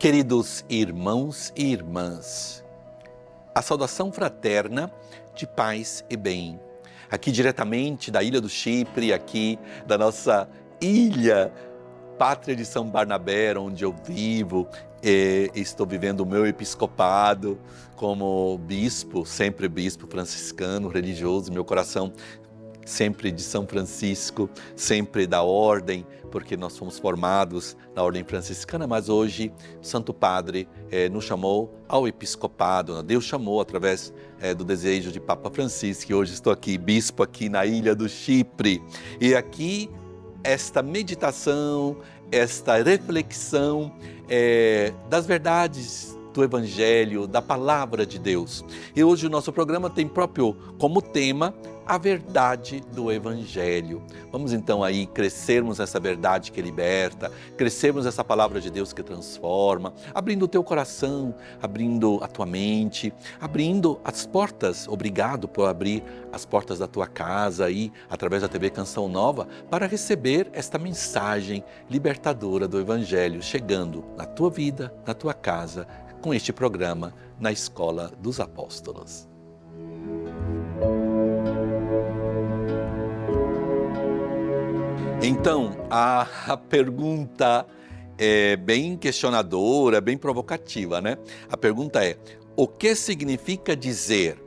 Queridos irmãos e irmãs, a saudação fraterna de paz e bem. Aqui diretamente da Ilha do Chipre, aqui da nossa ilha, pátria de São Barnabé, onde eu vivo, estou vivendo o meu episcopado como bispo, sempre bispo franciscano, religioso, meu coração sempre de São Francisco, sempre da ordem, porque nós fomos formados na ordem franciscana, mas hoje o Santo Padre nos chamou ao episcopado, Deus chamou através do desejo de Papa Francisco, e hoje estou aqui, bispo aqui na Ilha do Chipre, e aqui esta meditação, esta reflexão das verdades do Evangelho, da Palavra de Deus. E hoje o nosso programa tem próprio como tema a verdade do Evangelho. Vamos então aí crescermos nessa verdade que liberta, crescermos nessa Palavra de Deus que transforma, abrindo o teu coração, abrindo a tua mente, abrindo as portas. Obrigado por abrir as portas da tua casa aí, através da TV Canção Nova, para receber esta mensagem libertadora do Evangelho, chegando na tua vida, na tua casa, com este programa na Escola dos Apóstolos. Então, a pergunta é bem questionadora, bem provocativa, né? A pergunta é: o que significa dizer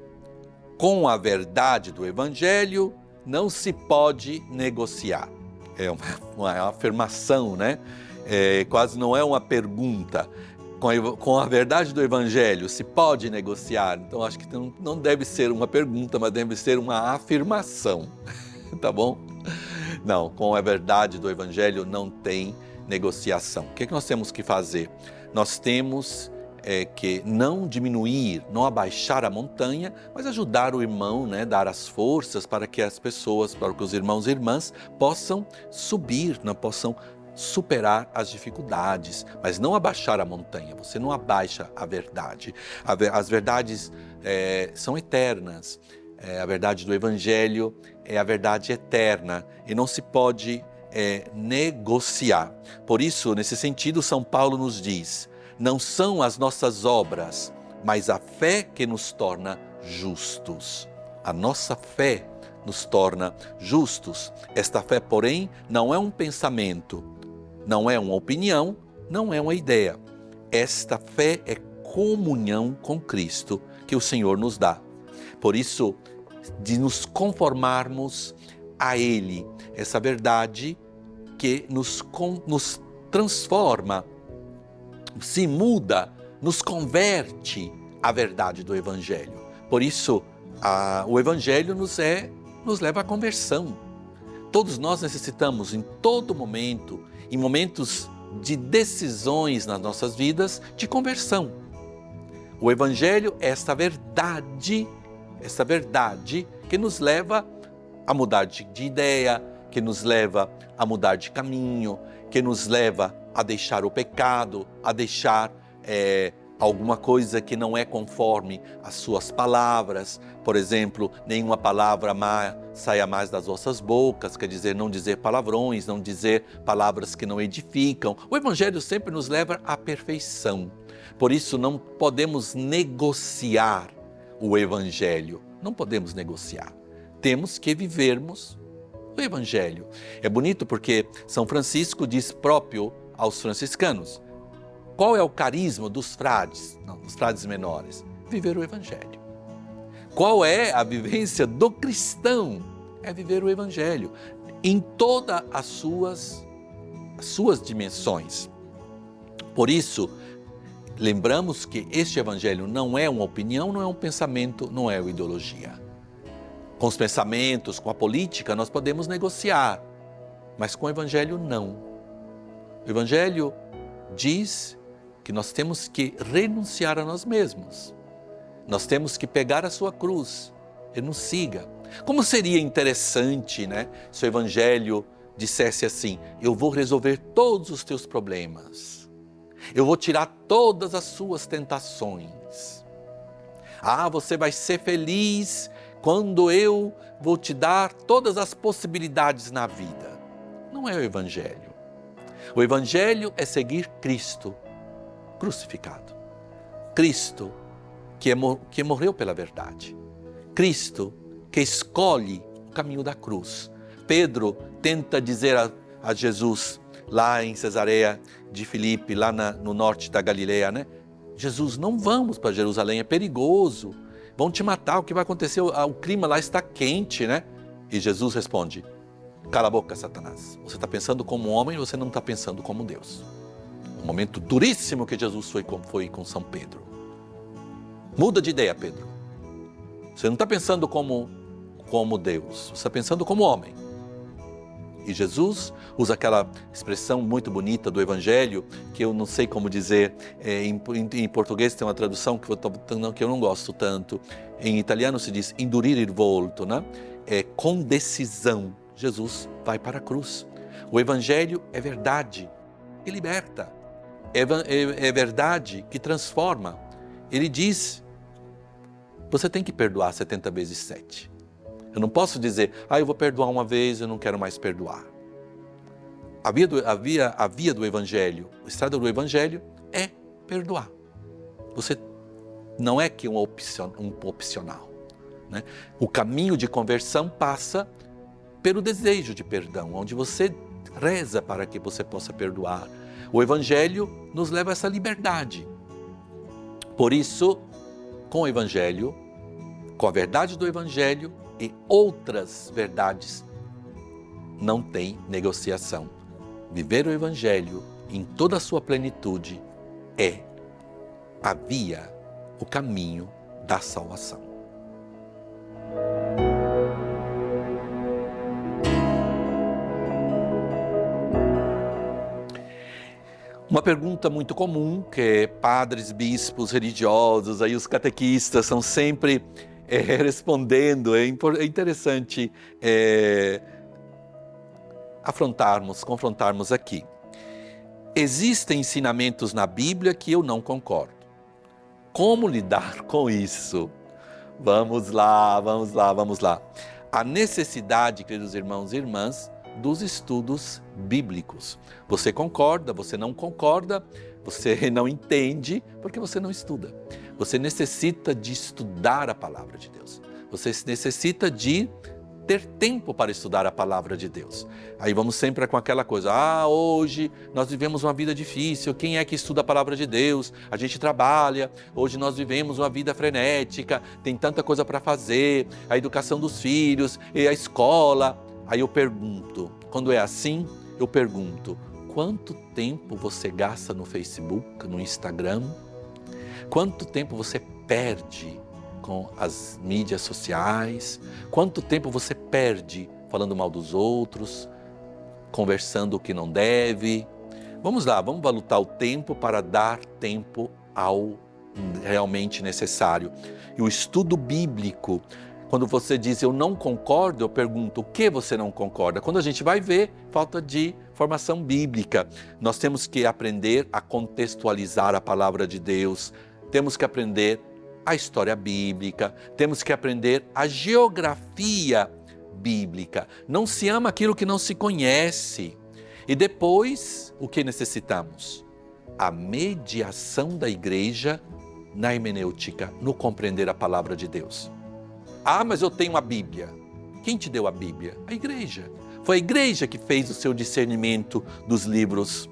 com a verdade do Evangelho não se pode negociar? É uma afirmação, né? Quase não é uma pergunta. Com a verdade do Evangelho se pode negociar? Então acho que não deve ser uma pergunta, mas deve ser uma afirmação, tá bom? Não, com a verdade do Evangelho não tem negociação. O que nós temos que fazer? Nós temos que não diminuir, não abaixar a montanha, mas ajudar o irmão, né? Dar as forças para que as pessoas, para que os irmãos e irmãs possam subir, não possam superar as dificuldades, mas não abaixar a montanha. Você não abaixa a verdade. As verdades são eternas. A verdade do Evangelho é a verdade eterna e não se pode negociar. Por isso, nesse sentido, São Paulo nos diz: não são as nossas obras, mas a fé que nos torna justos. A nossa fé nos torna justos. Esta fé, porém, não é um pensamento, não é uma opinião, não é uma ideia. Esta fé é comunhão com Cristo que o Senhor nos dá. Por isso, de nos conformarmos a Ele, essa verdade que nos transforma, se muda, nos converte à verdade do Evangelho. Por isso, o Evangelho nos leva à conversão. Todos nós necessitamos, em todo momento, em momentos de decisões nas nossas vidas, de conversão. O Evangelho é essa verdade que nos leva a mudar de ideia, que nos leva a mudar de caminho, que nos leva a deixar o pecado, a deixar alguma coisa que não é conforme as suas palavras. Por exemplo, nenhuma palavra má saia mais das vossas bocas, quer dizer, não dizer palavrões, não dizer palavras que não edificam. O Evangelho sempre nos leva à perfeição. Por isso não podemos negociar o Evangelho. Não podemos negociar. Temos que vivermos o Evangelho. É bonito porque São Francisco diz próprio aos franciscanos: qual é o carisma dos frades menores? Viver o Evangelho. Qual é a vivência do cristão? É viver o Evangelho em todas as suas dimensões. Por isso, lembramos que este Evangelho não é uma opinião, não é um pensamento, não é uma ideologia. Com os pensamentos, com a política, nós podemos negociar, mas com o Evangelho não. O Evangelho diz que nós temos que renunciar a nós mesmos. Nós temos que pegar a sua cruz e nos siga. Como seria interessante, né, se o Evangelho dissesse assim: eu vou resolver todos os teus problemas. Eu vou tirar todas as suas tentações. Você vai ser feliz quando eu vou te dar todas as possibilidades na vida. Não é o Evangelho. O Evangelho é seguir Cristo. crucificado. Cristo que morreu pela verdade. Cristo que escolhe o caminho da cruz. Pedro tenta dizer a Jesus, lá em Cesareia de Filipe, lá no norte da Galileia, né? Jesus, não vamos para Jerusalém, é perigoso. Vão te matar, o que vai acontecer? O clima lá está quente, né? E Jesus responde, cala a boca, Satanás. Você está pensando como homem, você não está pensando como Deus. Um momento duríssimo que Jesus foi com São Pedro. Muda de ideia, Pedro. Você não está pensando como Deus, você está pensando como homem. E Jesus usa aquela expressão muito bonita do Evangelho, que eu não sei como dizer, em português tem uma tradução que eu não gosto tanto. Em italiano se diz indurire il volto, né? Com decisão, Jesus vai para a cruz. O Evangelho é verdade que liberta, é verdade que transforma. Ele diz, você tem que perdoar 70 vezes 7. Eu não posso dizer, eu vou perdoar uma vez, eu não quero mais perdoar. A via do Evangelho, a estrada do Evangelho é perdoar. Você não é que um opcional, né? O caminho de conversão passa pelo desejo de perdão, onde você reza para que você possa perdoar. O Evangelho nos leva a essa liberdade. Por isso, com o Evangelho, com a verdade do Evangelho e outras verdades, não tem negociação. Viver o Evangelho em toda a sua plenitude é a via, o caminho da salvação. Uma pergunta muito comum que padres, bispos, religiosos, aí os catequistas são sempre respondendo, é interessante confrontarmos aqui. Existem ensinamentos na Bíblia que eu não concordo. Como lidar com isso? Vamos lá. A necessidade, queridos irmãos e irmãs, dos estudos bíblicos. Você concorda, você não concorda, você não entende, porque você não estuda. Você necessita de estudar a palavra de Deus. Você necessita de ter tempo para estudar a palavra de Deus. Aí vamos sempre com aquela coisa, hoje nós vivemos uma vida difícil, quem é que estuda a palavra de Deus? A gente trabalha, hoje nós vivemos uma vida frenética, tem tanta coisa para fazer, a educação dos filhos, e a escola. Aí eu pergunto, quando é assim, eu pergunto, quanto tempo você gasta no Facebook, no Instagram? Quanto tempo você perde com as mídias sociais? Quanto tempo você perde falando mal dos outros, conversando o que não deve? Vamos lá, vamos valutar o tempo para dar tempo ao realmente necessário. E o estudo bíblico, quando você diz eu não concordo, eu pergunto o que você não concorda. Quando a gente vai ver, falta de formação bíblica. Nós temos que aprender a contextualizar a palavra de Deus, temos que aprender a história bíblica, temos que aprender a geografia bíblica. Não se ama aquilo que não se conhece. E depois, o que necessitamos? A mediação da igreja na hermenêutica, no compreender a palavra de Deus. Mas eu tenho a Bíblia. Quem te deu a Bíblia? A igreja. Foi a igreja que fez o seu discernimento dos livros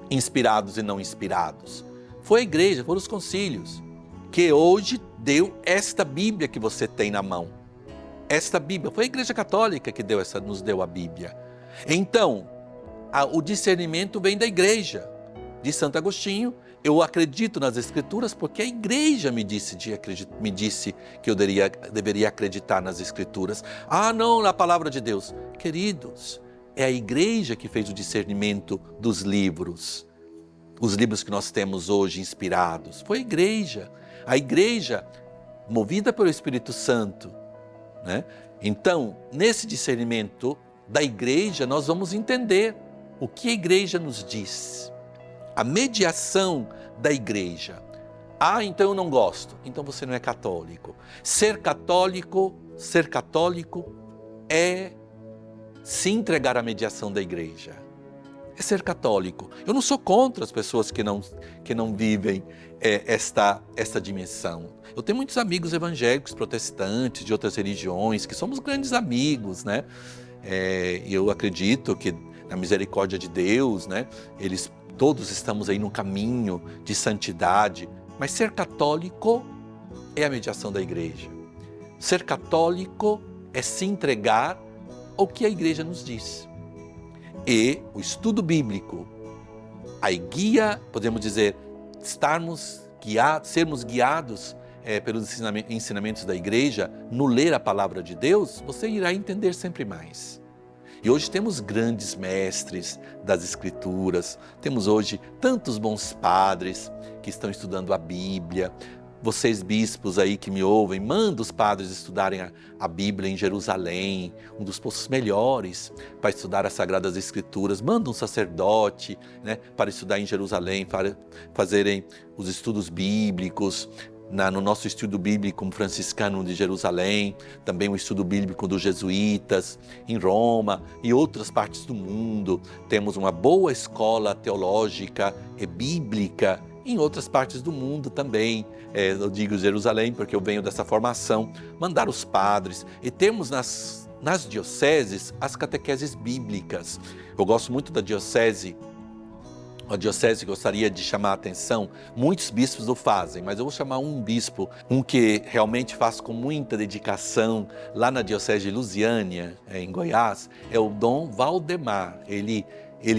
inspirados e não inspirados. Foi a igreja, foram os concílios, que hoje deu esta Bíblia que você tem na mão. Esta Bíblia, foi a Igreja Católica que nos deu a Bíblia. Então, o discernimento vem da igreja. De Santo Agostinho, eu acredito nas Escrituras porque a igreja me disse que eu deveria acreditar nas Escrituras. Não, na palavra de Deus. Queridos, é a igreja que fez o discernimento dos livros. Os livros que nós temos hoje inspirados. Foi a igreja movida pelo Espírito Santo, né? Então, nesse discernimento da igreja, nós vamos entender o que a igreja nos diz. A mediação da igreja. Então eu não gosto. Então você não é católico. Ser católico é se entregar à mediação da igreja. é ser católico. Eu não sou contra as pessoas que não vivem esta dimensão. Eu tenho muitos amigos evangélicos, protestantes, de outras religiões, que somos grandes amigos, né? Eu acredito que na misericórdia de Deus, né? Todos estamos aí no caminho de santidade, mas ser católico é a mediação da igreja. Ser católico é se entregar ao que a igreja nos diz. E o estudo bíblico, a guia, podemos dizer, sermos guiados pelos ensinamentos da igreja, no ler a palavra de Deus, você irá entender sempre mais. E hoje temos grandes mestres das Escrituras, temos hoje tantos bons padres que estão estudando a Bíblia. Vocês bispos aí que me ouvem, manda os padres estudarem a Bíblia em Jerusalém, um dos postos melhores para estudar as Sagradas Escrituras. Manda um sacerdote, né, para estudar em Jerusalém, para fazerem os estudos bíblicos. No nosso estudo bíblico franciscano de Jerusalém, também o estudo bíblico dos jesuítas em Roma e outras partes do mundo. Temos uma boa escola teológica e bíblica em outras partes do mundo também. Eu digo Jerusalém porque eu venho dessa formação. Mandar os padres. E temos nas dioceses as catequeses bíblicas. Eu gosto muito da diocese. A diocese gostaria de chamar a atenção, muitos bispos o fazem, mas eu vou chamar um bispo, um que realmente faz com muita dedicação, lá na diocese de Lusiânia, em Goiás, é o Dom Valdemar. Ele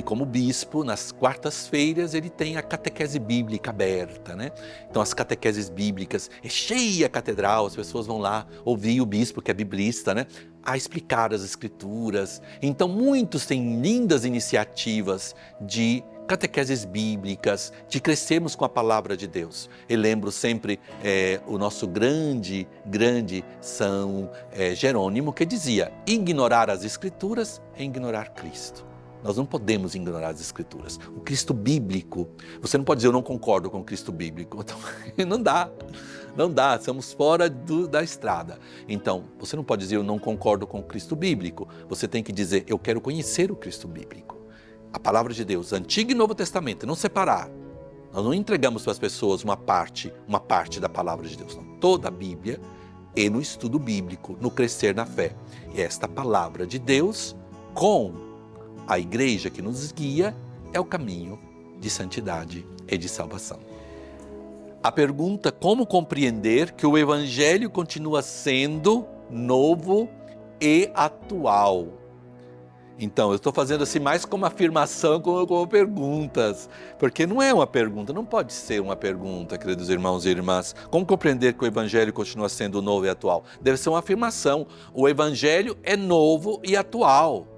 como bispo, nas quartas-feiras, ele tem a catequese bíblica aberta, né? Então as catequeses bíblicas, é cheia a catedral, as pessoas vão lá ouvir o bispo, que é biblista, né? A explicar as escrituras. Então muitos têm lindas iniciativas de catequeses bíblicas, de crescermos com a palavra de Deus. Eu lembro sempre o nosso grande São Jerônimo, que dizia: ignorar as escrituras é ignorar Cristo. Nós não podemos ignorar as escrituras. O Cristo bíblico, você não pode dizer eu não concordo com o Cristo bíblico. Então, não dá, estamos fora da estrada. Então, você não pode dizer eu não concordo com o Cristo bíblico. Você tem que dizer eu quero conhecer o Cristo bíblico. A palavra de Deus, Antigo e Novo Testamento, não separar. Nós não entregamos para as pessoas uma parte da palavra de Deus, não. Toda a Bíblia e no estudo bíblico, no crescer na fé. E esta palavra de Deus, com a igreja que nos guia, é o caminho de santidade e de salvação. A pergunta: como compreender que o Evangelho continua sendo novo e atual? Então, eu estou fazendo assim mais como afirmação, como perguntas, porque não é uma pergunta, não pode ser uma pergunta, queridos irmãos e irmãs. Como compreender que o Evangelho continua sendo novo e atual? Deve ser uma afirmação. O Evangelho é novo e atual,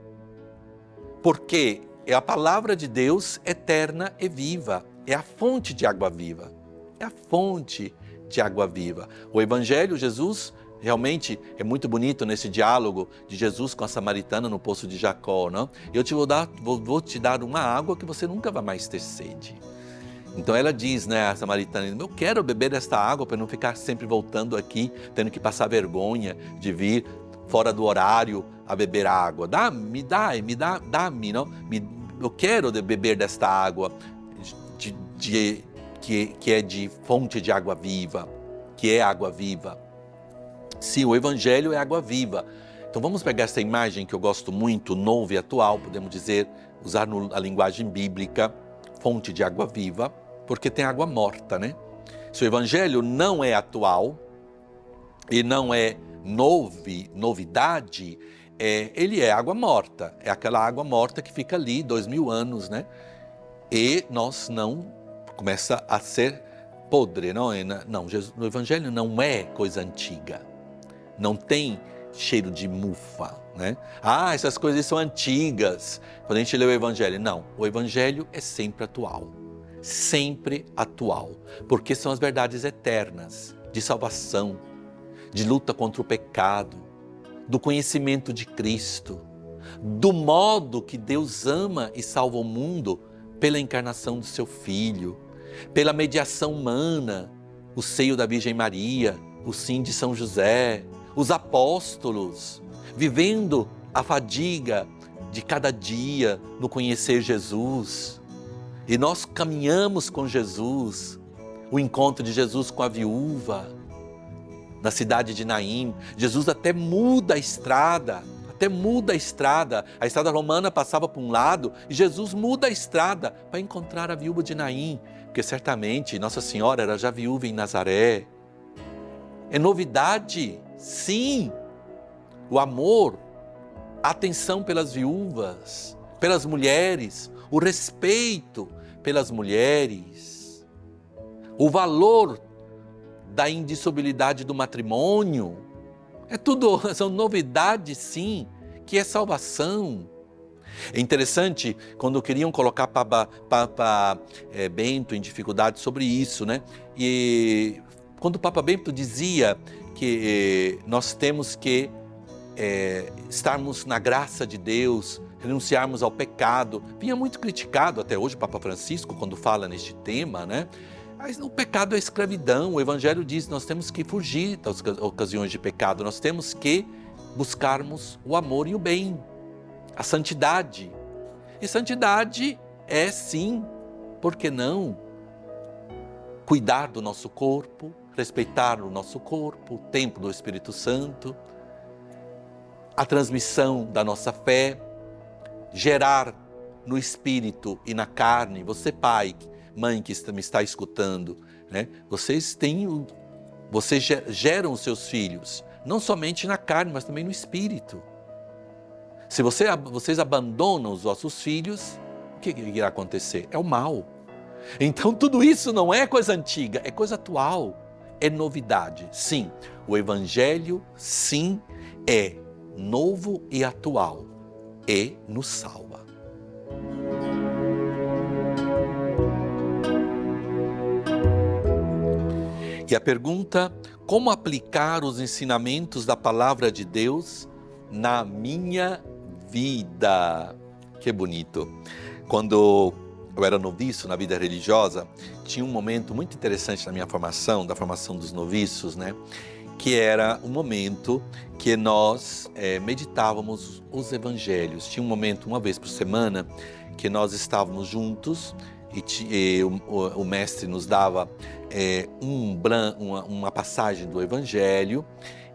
porque é a palavra de Deus eterna e viva, é a fonte de água viva, é a fonte de água viva. O Evangelho, Jesus, realmente é muito bonito nesse diálogo de Jesus com a samaritana no poço de Jacó, não? Eu vou te dar uma água que você nunca vai mais ter sede. Então ela diz, né, a samaritana: eu quero beber desta água para não ficar sempre voltando aqui, tendo que passar vergonha de vir fora do horário a beber água. Dá-me, não? Eu quero beber desta água que é de fonte de água viva, que é água viva. Sim, o Evangelho é água viva. Então vamos pegar essa imagem que eu gosto muito, novo e atual, podemos dizer, usar a linguagem bíblica, fonte de água viva, porque tem água morta, né? Se o Evangelho não é atual e não é novidade, ele é água morta. É aquela água morta que fica ali 2000 anos, né? E começa a ser podre, não é? Não, o Evangelho não é coisa antiga. Não tem cheiro de mufa, né? Essas coisas são antigas, quando a gente lê o Evangelho. Não, o Evangelho é sempre atual, porque são as verdades eternas, de salvação, de luta contra o pecado, do conhecimento de Cristo, do modo que Deus ama e salva o mundo pela encarnação do seu Filho, pela mediação humana, o seio da Virgem Maria, o sim de São José, os apóstolos, vivendo a fadiga de cada dia no conhecer Jesus. E nós caminhamos com Jesus, o encontro de Jesus com a viúva, na cidade de Naim. Jesus até muda a estrada, a estrada romana passava por um lado e Jesus muda a estrada para encontrar a viúva de Naim, porque certamente Nossa Senhora era já viúva em Nazaré. É novidade, sim, o amor, a atenção pelas viúvas, pelas mulheres, o respeito pelas mulheres, o valor da indissolubilidade do matrimônio. É tudo, são novidades, sim, que é salvação. É interessante quando queriam colocar Papa Bento em dificuldade sobre isso, né? E quando o Papa Bento dizia que nós temos que estarmos na graça de Deus, renunciarmos ao pecado, vinha muito criticado até hoje o Papa Francisco quando fala neste tema, né? Mas o pecado é escravidão. O Evangelho diz que nós temos que fugir das ocasiões de pecado, nós temos que buscarmos o amor e o bem, a santidade. E santidade é sim, por que não, cuidar do nosso corpo, respeitar o nosso corpo, o templo do Espírito Santo, a transmissão da nossa fé, gerar no espírito e na carne. Você, pai, mãe que me está escutando, né? Vocês geram os seus filhos, não somente na carne, mas também no espírito. Se vocês abandonam os vossos filhos, o que irá acontecer? É o mal. Então tudo isso não é coisa antiga, é coisa atual, é novidade. Sim, o Evangelho, sim, é novo e atual, e nos salva. E a pergunta: como aplicar os ensinamentos da palavra de Deus na minha vida? Que bonito! Quando eu era noviço na vida religiosa, tinha um momento muito interessante na minha formação, da formação dos noviços, né? Que era um momento que nós meditávamos os evangelhos. Tinha um momento, uma vez por semana, que nós estávamos juntos e o mestre nos dava uma passagem do evangelho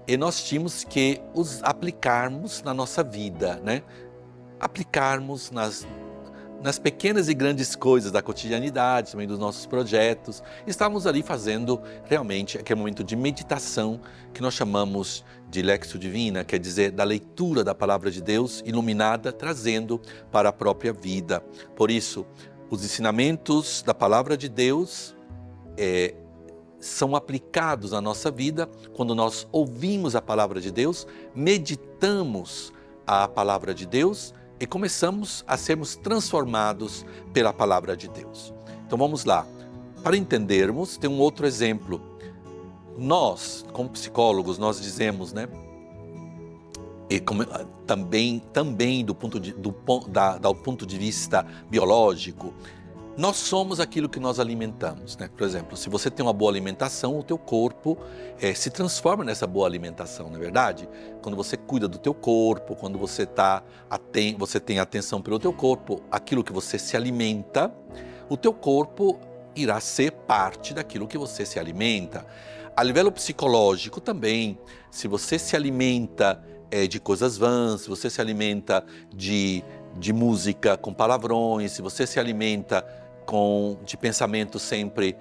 e nós tínhamos que os aplicarmos na nossa vida, né? Aplicarmos nas pequenas e grandes coisas da cotidianidade, também dos nossos projetos. Estávamos ali fazendo realmente aquele momento de meditação que nós chamamos de Lectio Divina, quer dizer, da leitura da palavra de Deus iluminada, trazendo para a própria vida. Por isso, os ensinamentos da palavra de Deus são aplicados à nossa vida quando nós ouvimos a palavra de Deus, meditamos a palavra de Deus e começamos a sermos transformados pela palavra de Deus. Então vamos lá. Para entendermos, tem um outro exemplo. Nós, como psicólogos, nós dizemos, né? E também do ponto de vista biológico, nós somos aquilo que nós alimentamos, né? Por exemplo, se você tem uma boa alimentação, o teu corpo se transforma nessa boa alimentação, não é verdade? Quando você cuida do teu corpo, quando você tem atenção pelo teu corpo, aquilo que você se alimenta, o teu corpo irá ser parte daquilo que você se alimenta. A nível psicológico também, se você se alimenta de coisas vãs, se você se alimenta de música com palavrões, se você se alimenta de pensamentos sempre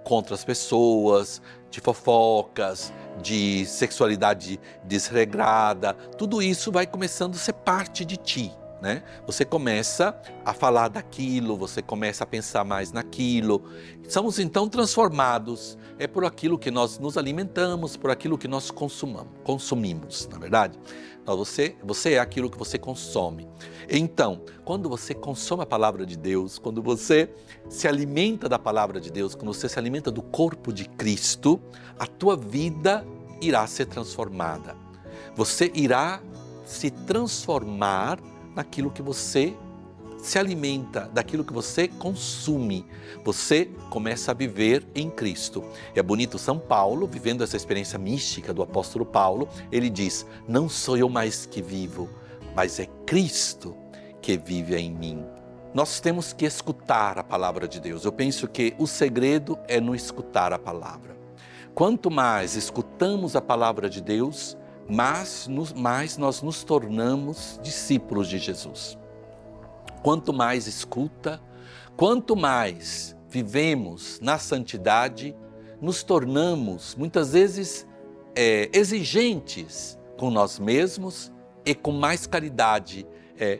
contra as pessoas, de fofocas, de sexualidade desregrada, tudo isso vai começando a ser parte de ti, né? Você começa a falar daquilo, você começa a pensar mais naquilo. Somos então transformados por aquilo que nós nos alimentamos, por aquilo que nós consumimos, na verdade. Você é aquilo que você consome. Então, quando você consome a palavra de Deus, quando você se alimenta da palavra de Deus, quando você se alimenta do corpo de Cristo, a tua vida irá ser transformada. Você irá se transformar naquilo que você se alimenta, daquilo que você consome. Você começa a viver em Cristo. É bonito São Paulo, vivendo essa experiência mística do apóstolo Paulo, ele diz: não sou eu mais que vivo, mas é Cristo que vive em mim. Nós temos que escutar a palavra de Deus. Eu penso que o segredo é no escutar a palavra. Quanto mais escutamos a palavra de Deus, mais nós nos tornamos discípulos de Jesus. Quanto mais escuta, quanto mais vivemos na santidade, nos tornamos muitas vezes exigentes com nós mesmos e com mais caridade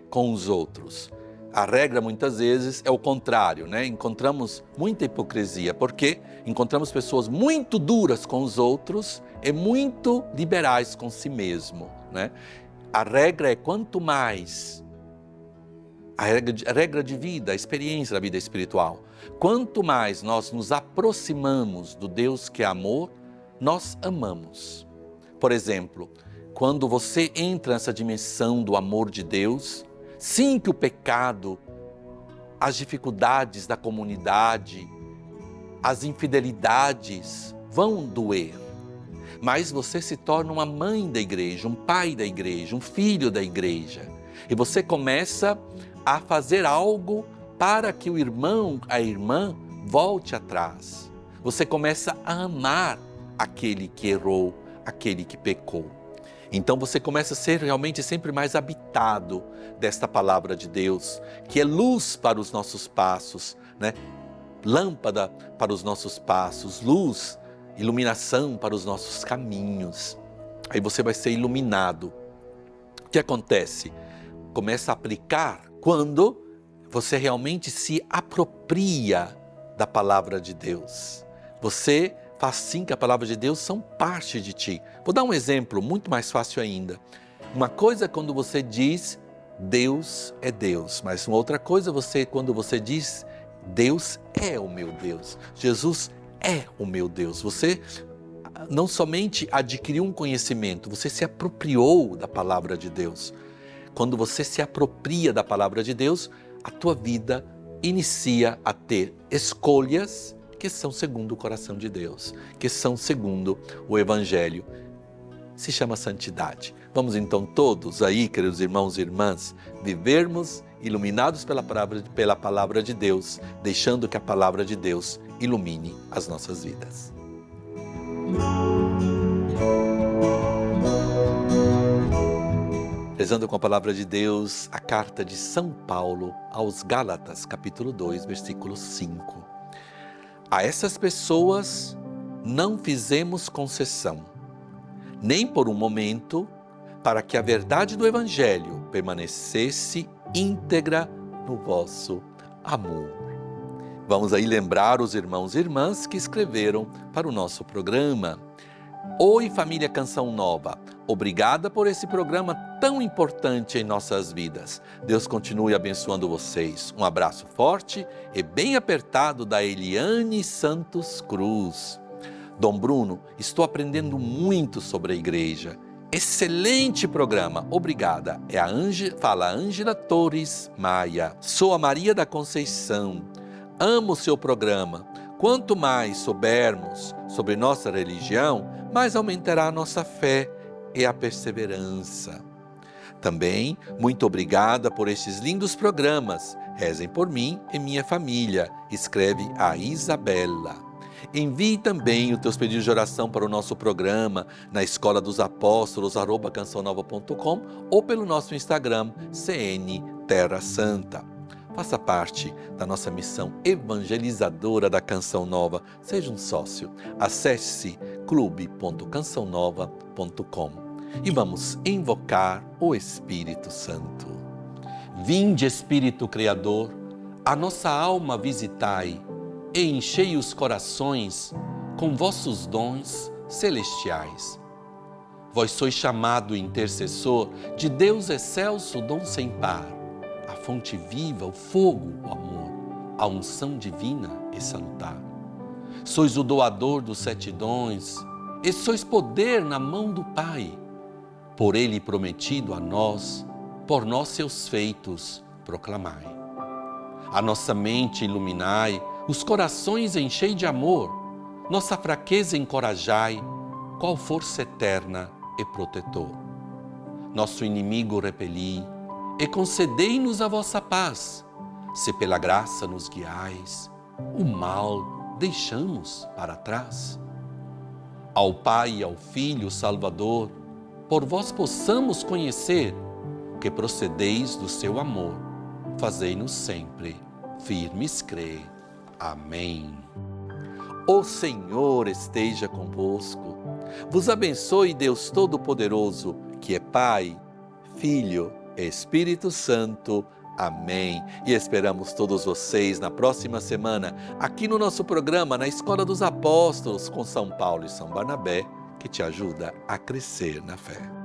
com os outros. A regra muitas vezes é o contrário, né? Encontramos muita hipocrisia, porque encontramos pessoas muito duras com os outros e muito liberais com si mesmo, né? A regra é quanto mais, a regra de vida, a experiência da vida espiritual, quanto mais nós nos aproximamos do Deus que é amor, nós amamos. Por exemplo, quando você entra nessa dimensão do amor de Deus, sim que o pecado, as dificuldades da comunidade, as infidelidades vão doer. Mas você se torna uma mãe da igreja, um pai da igreja, um filho da igreja. E você começa a fazer algo para que o irmão, a irmã, volte atrás. Você começa a amar aquele que errou, aquele que pecou. Então você começa a ser realmente sempre mais habitado desta palavra de Deus, que é luz para os nossos passos, né? Lâmpada para os nossos passos, luz, iluminação para os nossos caminhos. Aí você vai ser iluminado. O que acontece? Começa a aplicar quando você realmente se apropria da palavra de Deus. Você faz sim que a palavra de Deus são parte de ti. Vou dar um exemplo muito mais fácil ainda. Uma coisa é quando você diz Deus é Deus, mas uma outra coisa quando você diz Deus é o meu Deus. Jesus é o meu Deus. Você não somente adquiriu um conhecimento, você se apropriou da palavra de Deus. Quando você se apropria da palavra de Deus, a tua vida inicia a ter escolhas que são segundo o coração de Deus, que são segundo o Evangelho. Se chama santidade. Vamos então todos aí, queridos irmãos e irmãs, vivermos iluminados pela palavra de Deus, deixando que a palavra de Deus ilumine as nossas vidas. Rezando com a palavra de Deus, a carta de São Paulo aos Gálatas, capítulo 2, versículo 5. A essas pessoas não fizemos concessão, nem por um momento, para que a verdade do Evangelho permanecesse íntegra no vosso amor. Vamos aí lembrar os irmãos e irmãs que escreveram para o nosso programa. Oi, família Canção Nova, obrigada por esse programa tão importante em nossas vidas. Deus continue abençoando vocês. Um abraço forte e bem apertado da Eliane Santos Cruz. Dom Bruno, estou aprendendo muito sobre a igreja. Excelente programa, obrigada. Fala a Ângela Torres Maia. Sou a Maria da Conceição. Amo o seu programa. Quanto mais soubermos sobre nossa religião, mais aumentará a nossa fé e a perseverança. Também, muito obrigada por estes lindos programas. Rezem por mim e minha família, escreve a Isabela. Envie também os teus pedidos de oração para o nosso programa na Escola dos Apóstolos, @cançãonova.com ou pelo nosso Instagram, CN Terra Santa. Faça parte da nossa missão evangelizadora da Canção Nova. Seja um sócio. Acesse clube.cançãonova.com e vamos invocar o Espírito Santo. Vinde, Espírito Criador, a nossa alma visitai e enchei os corações com vossos dons celestiais. Vós sois chamado intercessor de Deus excelso, dom sem par, a fonte viva, o fogo, o amor, a unção divina e salutar. Sois o doador dos 7 dons e sois poder na mão do Pai. Por Ele prometido a nós, por nós seus feitos proclamai. A nossa mente iluminai, os corações enchei de amor, nossa fraqueza encorajai, qual força eterna e protetor. nosso inimigo repeli, e concedei-nos a vossa paz. Se pela graça nos guiais, o mal deixamos para trás. Ao Pai e ao Filho Salvador, por vós possamos conhecer que procedeis do seu amor. Fazei-nos sempre firmes crer. Amém. O Senhor esteja convosco. Vos abençoe Deus Todo-Poderoso, que é Pai, Filho e Espírito Santo. Amém. E esperamos todos vocês na próxima semana, aqui no nosso programa, na Escola dos Apóstolos, com São Paulo e São Barnabé, que te ajuda a crescer na fé.